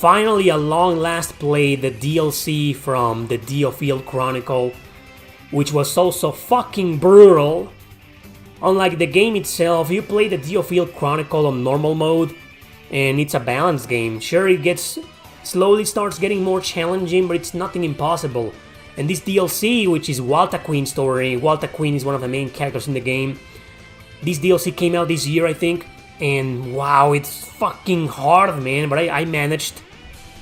finally at long last played the DLC from the DioField Chronicle, which was also fucking brutal. Unlike the game itself, you play the DioField Chronicle on normal mode, and it's a balanced game. Sure, it slowly starts getting more challenging, but it's nothing impossible. And this DLC, which is Waltaquin's story, Waltaquin is one of the main characters in the game. This DLC came out this year, I think, and wow, it's fucking hard, man, but I managed,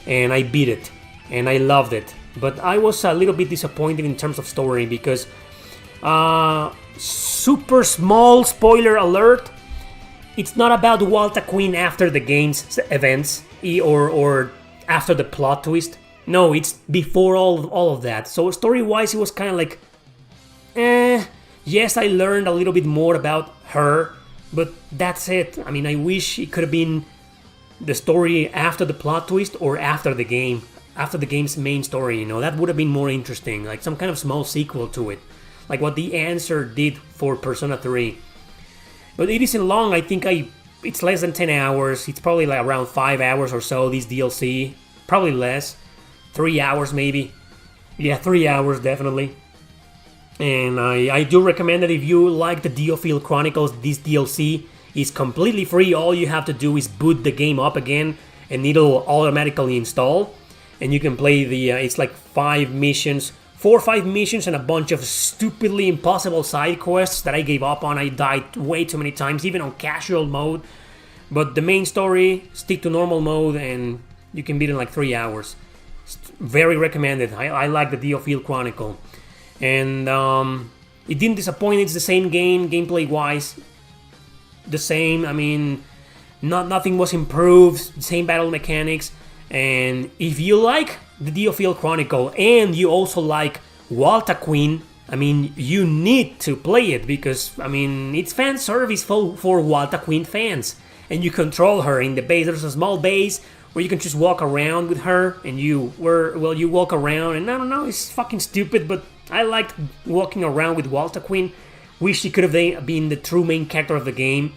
and I beat it, and I loved it. But I was a little bit disappointed in terms of story, because, super small spoiler alert, it's not about Waltaquin after the game's events, or after the plot twist. No, it's before all of that. So story-wise, it was kind of like, yes, I learned a little bit more about her, but that's it. I mean, I wish it could have been the story after the plot twist or after the game's main story, you know. That would have been more interesting, like some kind of small sequel to it, like what The Answer did for Persona 3. But it isn't long. I think it's less than 10 hours. It's probably like around 5 hours or so, this DLC. Probably less. 3 hours maybe. Yeah, 3 hours definitely. And I do recommend that if you like the DioField Chronicles, this DLC is completely free. All you have to do is boot the game up again, and it'll automatically install. And you can play it's like 4 or 5 missions and a bunch of stupidly impossible side quests that I gave up on. I died way too many times, even on casual mode. But the main story, stick to normal mode, and you can beat it in like 3 hours. Very recommended. I like the DioField Chronicle. And it didn't disappoint. It's the same game, gameplay-wise. The same. I mean, nothing was improved. Same battle mechanics. And if you like the DioField Chronicle and you also like Waltaquin, I mean, you need to play it, because, I mean, it's fan service for Waltaquin fans. And you control her in the base. There's a small base where you can just walk around with her, and you walk around, and I don't know, it's fucking stupid, but I liked walking around with Waltaquin. Wish she could have been the true main character of the game,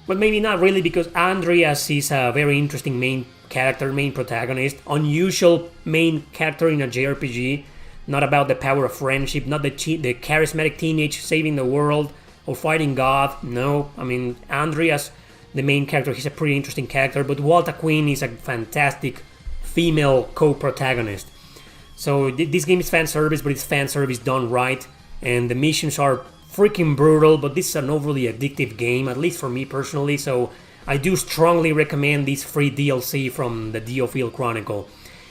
but maybe not really, because Andreas is a very interesting main character, main protagonist, unusual main character in a JRPG, not about the power of friendship, not the charismatic teenage saving the world or fighting God. No, I mean, Andreas, the main character, he's a pretty interesting character, but Waltaquin is a fantastic female co-protagonist. So this game is fan service, but it's fan service done right, and the missions are freaking brutal, but this is an overly addictive game, at least for me personally, so I do strongly recommend this free DLC from the DioField Chronicle.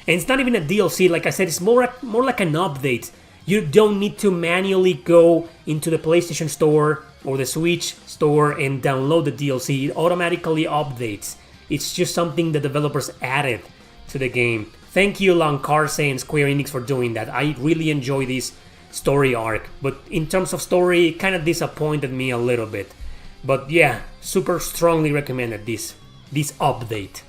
And it's not even a DLC, like I said, it's more like an update. You don't need to manually go into the PlayStation Store or the Switch Store and download the DLC. It automatically updates. It's just something the developers added to the game. Thank you, Lancarse and Square Enix, for doing that. I really enjoy this story arc, but in terms of story, it kind of disappointed me a little bit. But yeah, super strongly recommended this update.